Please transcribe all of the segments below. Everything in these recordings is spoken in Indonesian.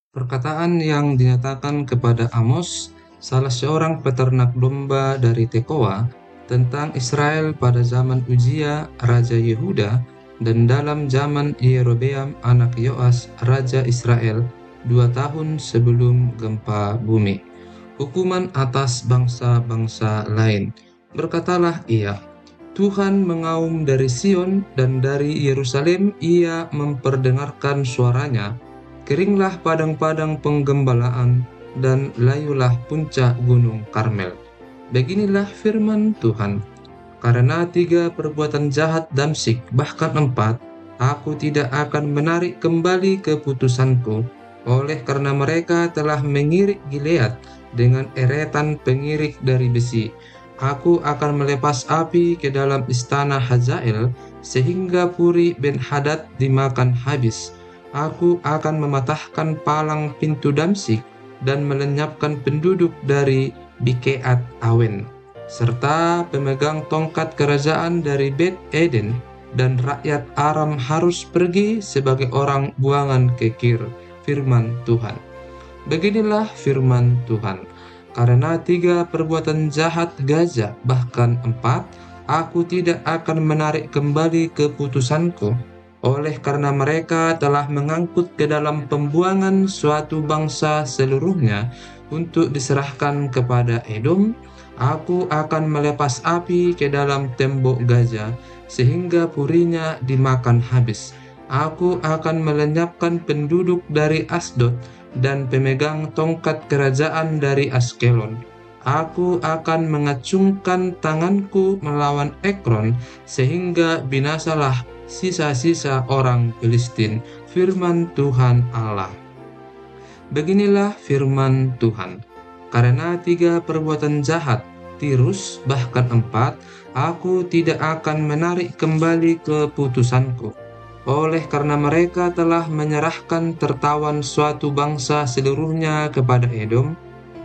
Perkataan yang dinyatakan kepada Amos, salah seorang peternak domba dari Tekoa, tentang Israel pada zaman Uzia, Raja Yehuda, dan dalam zaman Yerobeam anak Yoas, Raja Israel, 2 tahun sebelum gempa bumi. Hukuman atas bangsa-bangsa lain. Berkatalah ia, Tuhan mengaum dari Sion dan dari Yerusalem ia memperdengarkan suaranya. Keringlah padang-padang penggembalaan dan layulah puncak gunung Karmel. Beginilah firman Tuhan. Karena 3 perbuatan jahat Damsyik, bahkan 4, aku tidak akan menarik kembali keputusanku, oleh karena mereka telah mengirik Gilead dengan eretan pengirik dari besi. Aku akan melepas api ke dalam istana Hazael, sehingga Puri Ben-Hadad dimakan habis. Aku akan mematahkan palang pintu Damsyik dan melenyapkan penduduk dari Bikeat Awen, serta pemegang tongkat kerajaan dari Bet Eden, dan rakyat Aram harus pergi sebagai orang buangan ke Kir. Firman Tuhan. Beginilah firman Tuhan. Karena 3 perbuatan jahat Gaza, bahkan 4, aku tidak akan menarik kembali keputusanku, oleh karena mereka telah mengangkut ke dalam pembuangan suatu bangsa seluruhnya untuk diserahkan kepada Edom. Aku akan melepas api ke dalam tembok Gaza, sehingga purinya dimakan habis. Aku akan melenyapkan penduduk dari Asdod dan pemegang tongkat kerajaan dari Askelon. Aku akan mengacungkan tanganku melawan Ekron, sehingga binasalah sisa-sisa orang Filistin. Firman Tuhan Allah. Beginilah firman Tuhan. Karena 3 perbuatan jahat Tirus, bahkan 4, aku tidak akan menarik kembali keputusanku, oleh karena mereka telah menyerahkan tertawan suatu bangsa seluruhnya kepada Edom,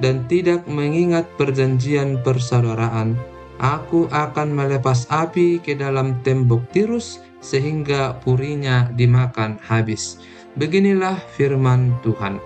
dan tidak mengingat perjanjian persaudaraan. Aku akan melepas api ke dalam tembok Tirus, sehingga purinya dimakan habis. Beginilah firman Tuhan.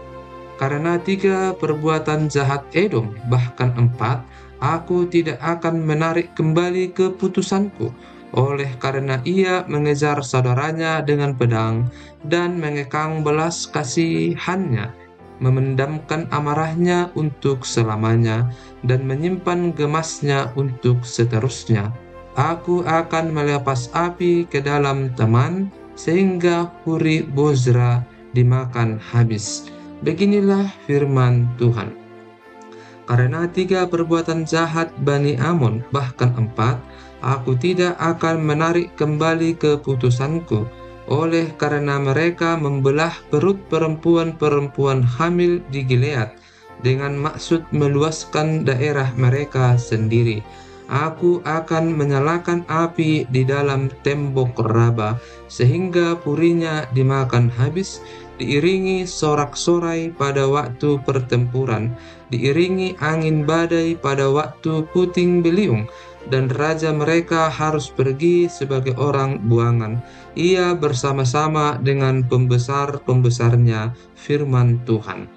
Karena 3 perbuatan jahat Edom, bahkan 4, aku tidak akan menarik kembali keputusanku, oleh karena ia mengejar saudaranya dengan pedang dan mengekang belas kasihannya, memendamkan amarahnya untuk selamanya, dan menyimpan gemasnya untuk seterusnya. Aku akan melepas api ke dalam teman, sehingga huri Bozra dimakan habis. Beginilah firman Tuhan. Karena 3 perbuatan jahat Bani Amon, bahkan 4, aku tidak akan menarik kembali keputusanku, oleh karena mereka membelah perut perempuan-perempuan hamil di Gilead, dengan maksud meluaskan daerah mereka sendiri. Aku akan menyalakan api di dalam tembok Raba, sehingga purinya dimakan habis, diiringi sorak-sorai pada waktu pertempuran, diiringi angin badai pada waktu puting beliung, dan raja mereka harus pergi sebagai orang buangan, ia bersama-sama dengan pembesar-pembesarnya. Firman Tuhan.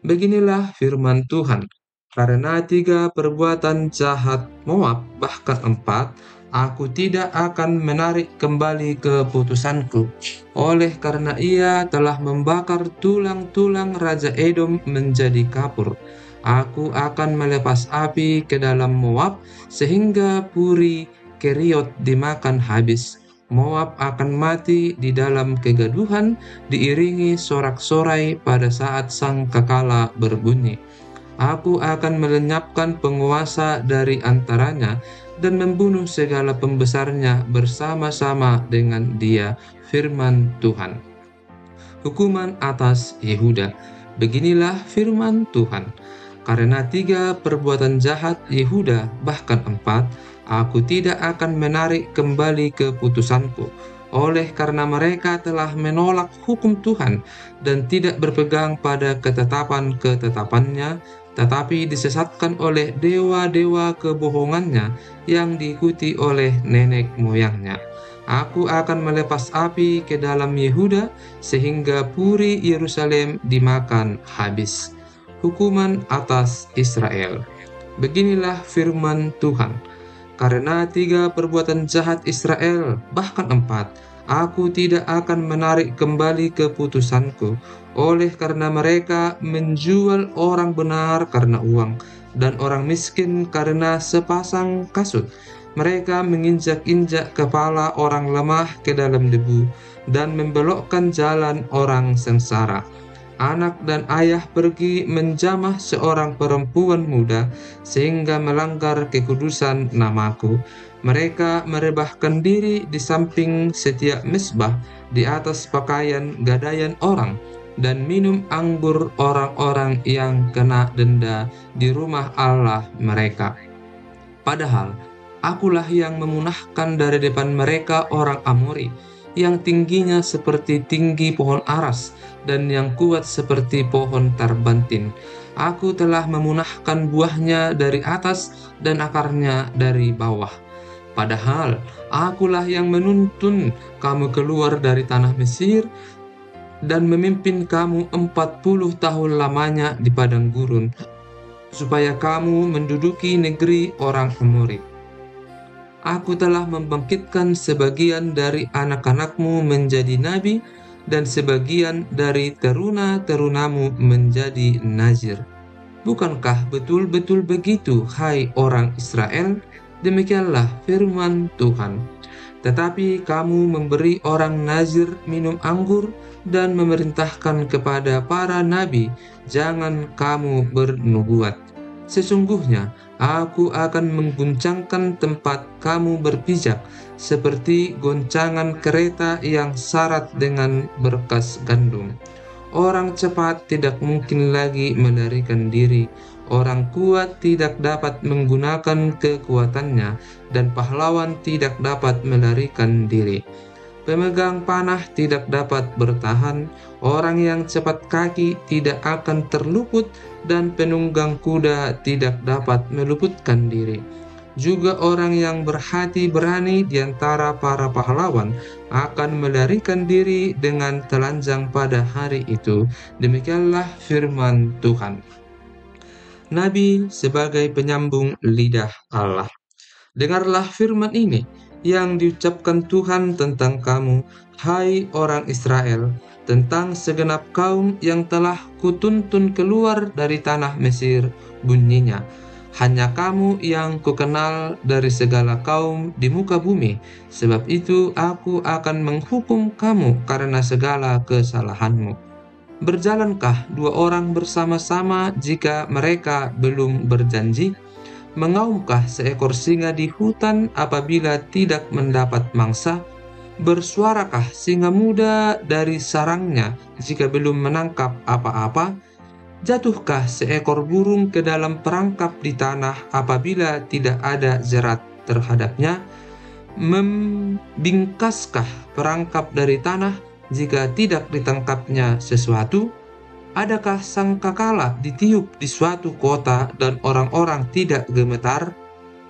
Beginilah firman Tuhan. Karena 3 perbuatan jahat Moab, bahkan 4, aku tidak akan menarik kembali keputusanku, oleh karena ia telah membakar tulang-tulang Raja Edom menjadi kapur. Aku akan melepas api ke dalam Moab, sehingga puri Keriot dimakan habis. Moab akan mati di dalam kegaduhan, diiringi sorak-sorai pada saat sangkakala berbunyi. Aku akan melenyapkan penguasa dari antaranya dan membunuh segala pembesarnya bersama-sama dengan dia. Firman Tuhan. Hukuman atas Yehuda. Beginilah firman Tuhan. Karena 3 perbuatan jahat Yehuda, bahkan 4, aku tidak akan menarik kembali keputusanku, oleh karena mereka telah menolak hukum Tuhan dan tidak berpegang pada ketetapan-ketetapannya, tetapi disesatkan oleh dewa-dewa kebohongannya yang diikuti oleh nenek moyangnya. Aku akan melepas api ke dalam Yehuda sehingga puri Yerusalem dimakan habis. Hukuman atas Israel. Beginilah firman Tuhan. Karena 3 perbuatan jahat Israel, bahkan 4, aku tidak akan menarik kembali keputusanku. Oleh karena mereka menjual orang benar karena uang, dan orang miskin karena sepasang kasut. Mereka menginjak-injak kepala orang lemah ke dalam debu, dan membelokkan jalan orang sengsara. Anak dan ayah pergi menjamah seorang perempuan muda sehingga melanggar kekudusan namaku. Mereka merebahkan diri di samping setiap mezbah di atas pakaian gadaian orang dan minum anggur orang-orang yang kena denda di rumah Allah mereka. Padahal akulah yang memunahkan dari depan mereka orang Amori, yang tingginya seperti tinggi pohon aras dan yang kuat seperti pohon tarbantin. Aku telah memunahkan buahnya dari atas dan akarnya dari bawah. Padahal akulah yang menuntun kamu keluar dari tanah Mesir dan memimpin kamu 40 tahun lamanya di padang gurun, supaya kamu menduduki negeri orang Amori. Aku telah membangkitkan sebagian dari anak-anakmu menjadi nabi, dan sebagian dari teruna-terunamu menjadi nazir. Bukankah betul-betul begitu, hai orang Israel? Demikianlah firman Tuhan. Tetapi kamu memberi orang nazir minum anggur dan memerintahkan kepada para nabi, jangan kamu bernubuat. Sesungguhnya aku akan mengguncangkan tempat kamu berpijak seperti goncangan kereta yang syarat dengan berkas gandum. Orang cepat tidak mungkin lagi melarikan diri. Orang kuat tidak dapat menggunakan kekuatannya, dan pahlawan tidak dapat melarikan diri. Pemegang panah tidak dapat bertahan, orang yang cepat kaki tidak akan terluput, dan penunggang kuda tidak dapat meluputkan diri. Juga orang yang berhati berani di antara para pahlawan akan melarikan diri dengan telanjang pada hari itu. Demikianlah firman Tuhan. Nabi sebagai penyambung lidah Allah. Dengarlah firman ini yang diucapkan Tuhan tentang kamu, hai orang Israel, tentang segenap kaum yang telah kutuntun keluar dari tanah Mesir. Bunyinya, hanya kamu yang kukenal dari segala kaum di muka bumi, sebab itu aku akan menghukum kamu karena segala kesalahanmu. Berjalankah 2 orang bersama-sama jika mereka belum berjanji? Mengaumkah seekor singa di hutan apabila tidak mendapat mangsa? Bersuarakah singa muda dari sarangnya jika belum menangkap apa-apa? Jatuhkah seekor burung ke dalam perangkap di tanah apabila tidak ada jerat terhadapnya? Membingkaskah perangkap dari tanah jika tidak ditangkapnya sesuatu? Adakah sangkakala ditiup di suatu kota dan orang-orang tidak gemetar?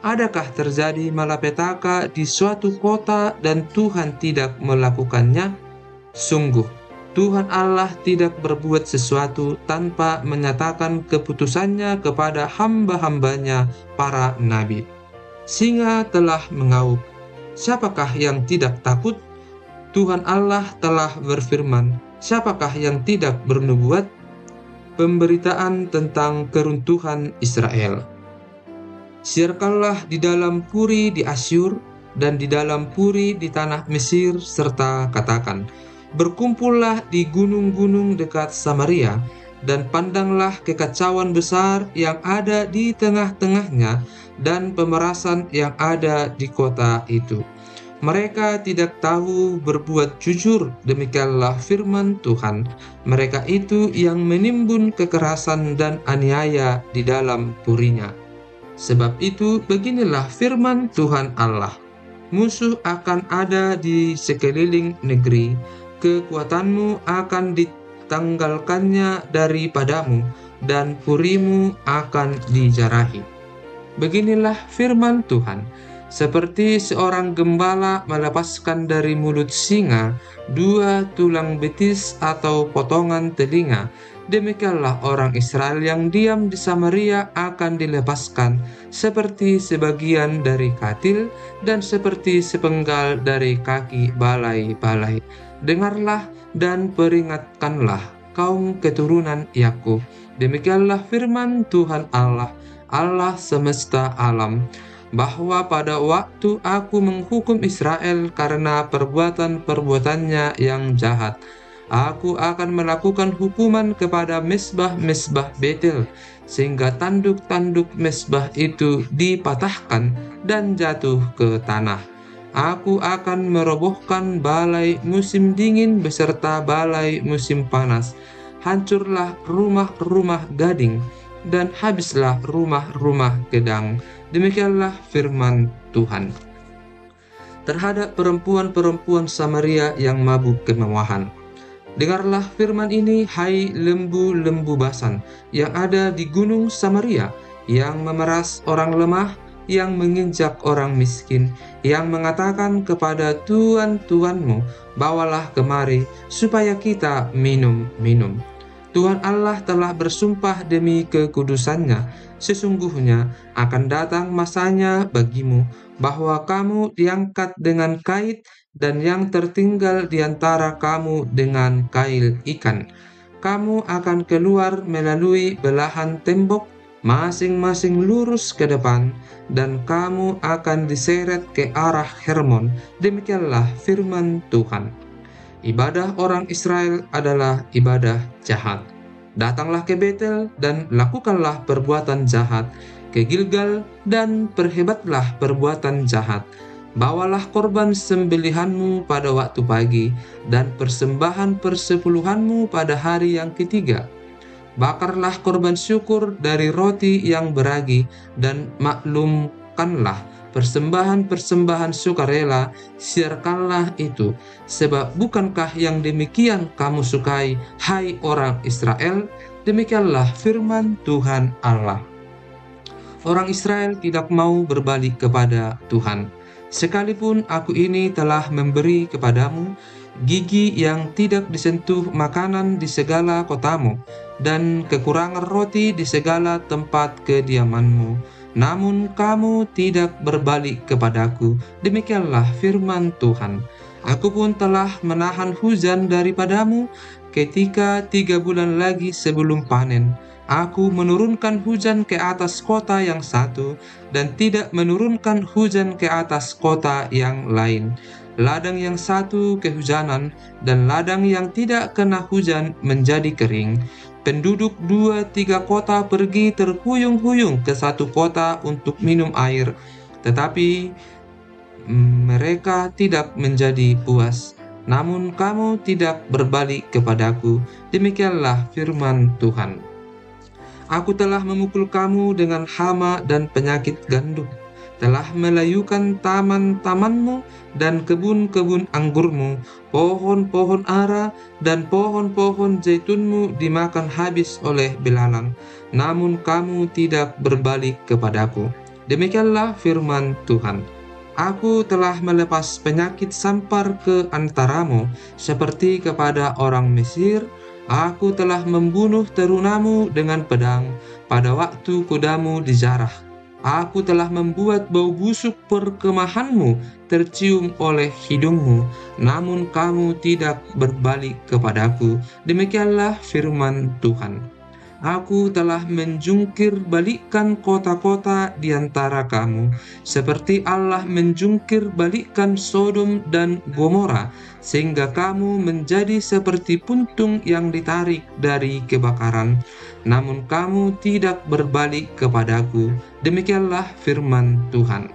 Adakah terjadi malapetaka di suatu kota dan Tuhan tidak melakukannya? Sungguh, Tuhan Allah tidak berbuat sesuatu tanpa menyatakan keputusannya kepada hamba-hambanya para nabi. Singa telah mengaum, siapakah yang tidak takut? Tuhan Allah telah berfirman, siapakah yang tidak bernubuat? Pemberitaan tentang keruntuhan Israel. Siarkanlah di dalam puri di Asyur dan di dalam puri di tanah Mesir, serta katakan, berkumpullah di gunung-gunung dekat Samaria, dan pandanglah kekacauan besar yang ada di tengah-tengahnya dan pemerasan yang ada di kota itu. Mereka tidak tahu berbuat jujur, demikianlah firman Tuhan. Mereka itu yang menimbun kekerasan dan aniaya di dalam purinya. Sebab itu beginilah firman Tuhan Allah. Musuh akan ada di sekeliling negeri, kekuatanmu akan ditanggalkannya daripadamu, dan purimu akan dijarahi. Beginilah firman Tuhan. Seperti seorang gembala melepaskan dari mulut singa 2 tulang betis atau potongan telinga, demikianlah orang Israel yang diam di Samaria akan dilepaskan, seperti sebagian dari katil dan seperti sepenggal dari kaki balai-balai. Dengarlah dan peringatkanlah, kaum keturunan Yakub. Demikianlah firman Tuhan Allah, Allah semesta alam, bahwa pada waktu aku menghukum Israel karena perbuatan-perbuatannya yang jahat, aku akan melakukan hukuman kepada mesbah-mesbah Betel, sehingga tanduk-tanduk mesbah itu dipatahkan dan jatuh ke tanah. Aku akan merobohkan balai musim dingin beserta balai musim panas. Hancurlah rumah-rumah gading, dan habislah rumah-rumah gedang. Demikianlah firman Tuhan. Terhadap perempuan-perempuan Samaria yang mabuk kemewahan. Dengarlah firman ini, hai lembu-lembu Basan yang ada di gunung Samaria, yang memeras orang lemah, yang menginjak orang miskin, yang mengatakan kepada tuan-tuanmu, bawalah kemari supaya kita minum-minum. Tuhan Allah telah bersumpah demi kekudusannya, sesungguhnya akan datang masanya bagimu, bahwa kamu diangkat dengan kait, dan yang tertinggal di antara kamu dengan kail ikan. Kamu akan keluar melalui belahan tembok, masing-masing lurus ke depan, dan kamu akan diseret ke arah Hermon. Demikianlah firman Tuhan. Ibadah orang Israel adalah ibadah jahat. Datanglah ke Betel dan lakukanlah perbuatan jahat, ke Gilgal dan perhebatlah perbuatan jahat. Bawalah korban sembelihanmu pada waktu pagi, dan persembahan persepuluhanmu pada hari yang ketiga. Bakarlah korban syukur dari roti yang beragi, dan maklumkanlah persembahan-persembahan sukarela, siarkanlah itu. Sebab bukankah yang demikian kamu sukai, hai orang Israel? Demikianlah firman Tuhan Allah. Orang Israel tidak mau berbalik kepada Tuhan. Sekalipun aku ini telah memberi kepadamu gigi yang tidak disentuh makanan di segala kotamu, dan kekurangan roti di segala tempat kediamanmu, namun kamu tidak berbalik kepadaku. Demikianlah firman Tuhan. Aku pun telah menahan hujan daripadamu ketika 3 bulan lagi sebelum panen. Aku menurunkan hujan ke atas kota yang satu, dan tidak menurunkan hujan ke atas kota yang lain. Ladang yang satu kehujanan, dan ladang yang tidak kena hujan menjadi kering. Penduduk 2-3 kota pergi terhuyung-huyung ke satu kota untuk minum air, tetapi mereka tidak menjadi puas. Namun kamu tidak berbalik kepadaku. Demikianlah firman Tuhan. Aku telah memukul kamu dengan hama dan penyakit gandum, telah melayukan taman-tamanmu dan kebun-kebun anggurmu, pohon-pohon ara dan pohon-pohon zaitunmu dimakan habis oleh belalang, namun kamu tidak berbalik kepadaku. Demikianlah firman Tuhan. Aku telah melepas penyakit sampar ke antaramu, seperti kepada orang Mesir. Aku telah membunuh terunamu dengan pedang pada waktu kudamu dijarah. Aku telah membuat bau busuk perkemahanmu tercium oleh hidungmu, namun kamu tidak berbalik kepadaku. Demikianlah firman Tuhan. Aku telah menjungkir balikkan kota-kota di antara kamu, seperti Allah menjungkir balikkan Sodom dan Gomora, sehingga kamu menjadi seperti puntung yang ditarik dari kebakaran. Namun kamu tidak berbalik kepadaku. Demikianlah firman Tuhan.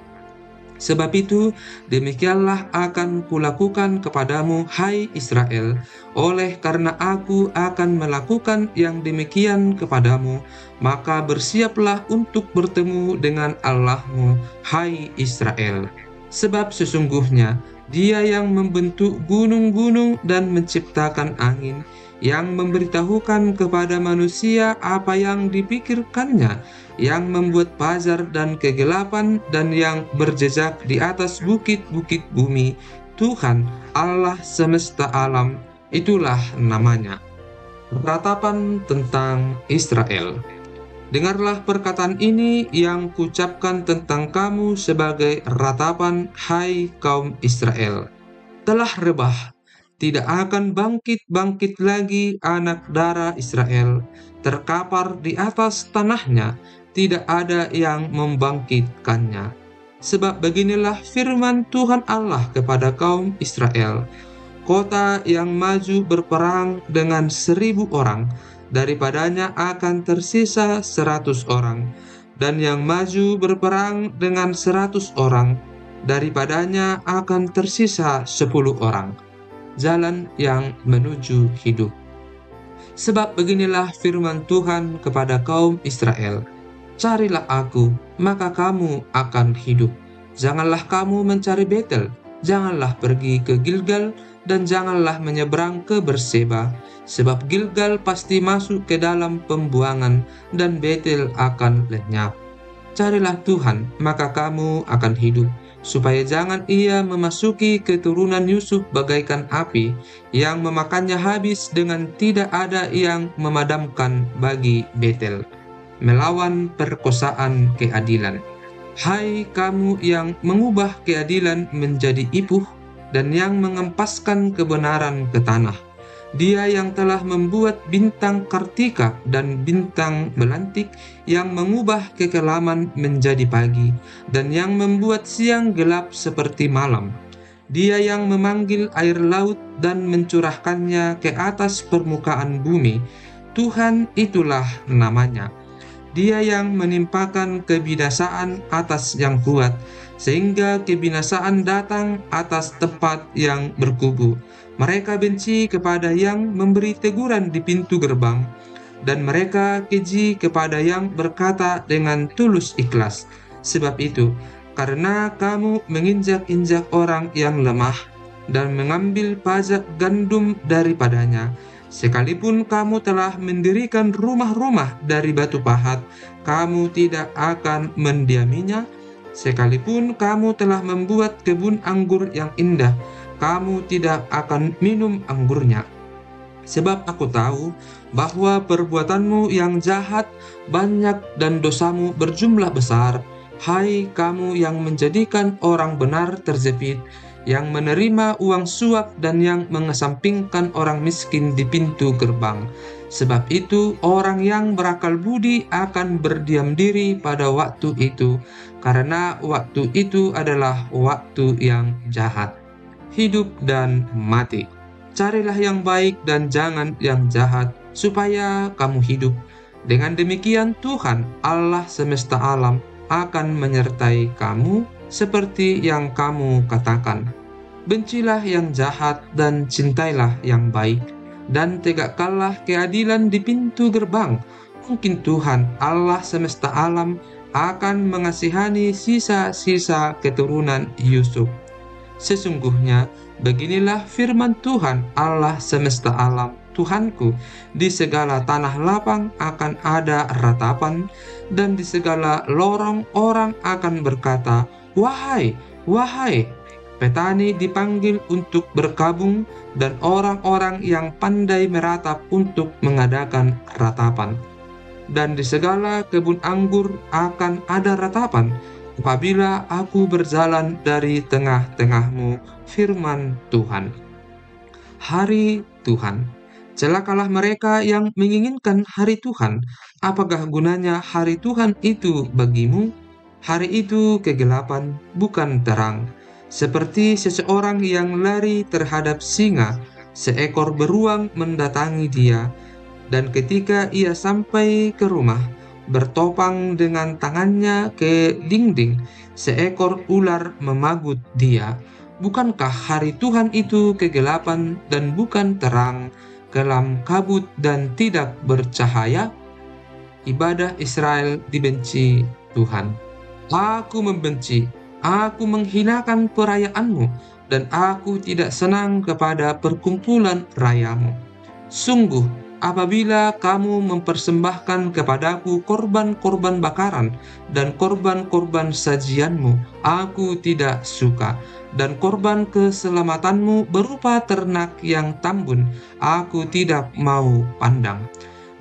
Sebab itu, demikianlah akan kulakukan kepadamu, hai Israel, oleh karena aku akan melakukan yang demikian kepadamu, maka bersiaplah untuk bertemu dengan Allahmu, hai Israel. Sebab sesungguhnya Dia yang membentuk gunung-gunung dan menciptakan angin, yang memberitahukan kepada manusia apa yang dipikirkannya, yang membuat fajar dan kegelapan, dan yang berjejak di atas bukit-bukit bumi. Tuhan, Allah semesta alam, itulah namanya. Ratapan tentang Israel. Dengarlah perkataan ini yang kucapkan tentang kamu sebagai ratapan, hai kaum Israel. Telah rebah, tidak akan bangkit-bangkit lagi anak darah Israel. Terkapar di atas tanahnya, tidak ada yang membangkitkannya. Sebab beginilah firman Tuhan Allah kepada kaum Israel. Kota yang maju berperang dengan 1.000 orang, daripadanya akan tersisa 100 orang. Dan yang maju berperang dengan 100 orang, daripadanya akan tersisa 10 orang. Jalan yang menuju hidup. Sebab beginilah firman Tuhan kepada kaum Israel. Carilah aku, maka kamu akan hidup. Janganlah kamu mencari Betel, janganlah pergi ke Gilgal, dan janganlah menyeberang ke Berseba, sebab Gilgal pasti masuk ke dalam pembuangan, dan Betel akan lenyap. Carilah Tuhan, maka kamu akan hidup, supaya jangan ia memasuki keturunan Yusuf bagaikan api, yang memakannya habis dengan tidak ada yang memadamkan bagi Betel. Melawan perkosaan keadilan. Hai kamu yang mengubah keadilan menjadi ipuh, dan yang mengempaskan kebenaran ke tanah. Dia yang telah membuat bintang Kartika dan bintang melantik, yang mengubah kekelaman menjadi pagi, dan yang membuat siang gelap seperti malam. Dia yang memanggil air laut dan mencurahkannya ke atas permukaan bumi. Tuhan itulah namanya. Dia yang menimpakan kebinasaan atas yang kuat, sehingga kebinasaan datang atas tempat yang berkubu. Mereka benci kepada yang memberi teguran di pintu gerbang, dan mereka keji kepada yang berkata dengan tulus ikhlas. Sebab itu, karena kamu menginjak-injak orang yang lemah, dan mengambil pajak gandum daripadanya, sekalipun kamu telah mendirikan rumah-rumah dari batu pahat, kamu tidak akan mendiaminya. Sekalipun kamu telah membuat kebun anggur yang indah, kamu tidak akan minum anggurnya. Sebab aku tahu bahwa perbuatanmu yang jahat banyak dan dosamu berjumlah besar. Hai kamu yang menjadikan orang benar terjepit, yang menerima uang suap dan yang mengesampingkan orang miskin di pintu gerbang. Sebab itu orang yang berakal budi akan berdiam diri pada waktu itu, karena waktu itu adalah waktu yang jahat. Hidup dan mati. Carilah yang baik dan jangan yang jahat, supaya kamu hidup. Dengan demikian Tuhan, Allah semesta alam, akan menyertai kamu seperti yang kamu katakan. Bencilah yang jahat dan cintailah yang baik, dan tegakkanlah keadilan di pintu gerbang. Mungkin Tuhan, Allah semesta alam, akan mengasihani sisa-sisa keturunan Yusuf. Sesungguhnya, beginilah firman Tuhan Allah semesta alam, Tuhanku, di segala tanah lapang akan ada ratapan, dan di segala lorong orang akan berkata, wahai, wahai. Petani dipanggil untuk berkabung, dan orang-orang yang pandai meratap untuk mengadakan ratapan. Dan di segala kebun anggur akan ada ratapan, apabila aku berjalan dari tengah-tengahmu, firman Tuhan. Hari Tuhan. Celakalah mereka yang menginginkan hari Tuhan. Apakah gunanya hari Tuhan itu bagimu? Hari itu kegelapan, bukan terang. Seperti seseorang yang lari terhadap singa, seekor beruang mendatangi dia, dan ketika ia sampai ke rumah, bertopang dengan tangannya ke dinding, seekor ular memagut dia. Bukankah hari Tuhan itu kegelapan dan bukan terang, kelam kabut dan tidak bercahaya? Ibadah Israel dibenci Tuhan. Aku membenci, aku menghinakan perayaanmu, dan aku tidak senang kepada perkumpulan rayamu. Sungguh, apabila kamu mempersembahkan kepadaku korban-korban bakaran dan korban-korban sajianmu, aku tidak suka. Dan korban keselamatanmu berupa ternak yang tambun, aku tidak mau pandang.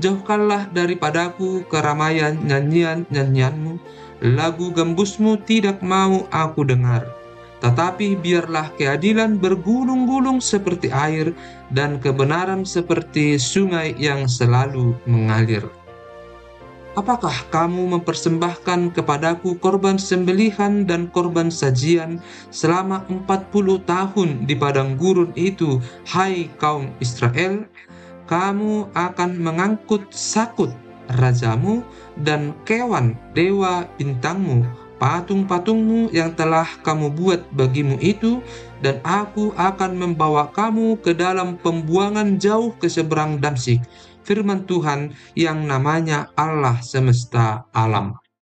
Jauhkanlah daripadaku keramaian nyanyian-nyanyianmu, lagu gembusmu tidak mau aku dengar. Tetapi biarlah keadilan bergulung-gulung seperti air, dan kebenaran seperti sungai yang selalu mengalir. Apakah kamu mempersembahkan kepadaku korban sembelihan dan korban sajian selama 40 tahun di padang gurun itu, hai kaum Israel? Kamu akan mengangkut Sakut, rajamu, dan Kewan, dewa bintangmu, patung-patungmu yang telah kamu buat bagimu itu, dan aku akan membawa kamu ke dalam pembuangan jauh ke seberang Damsyik, firman Tuhan yang namanya Allah semesta alam.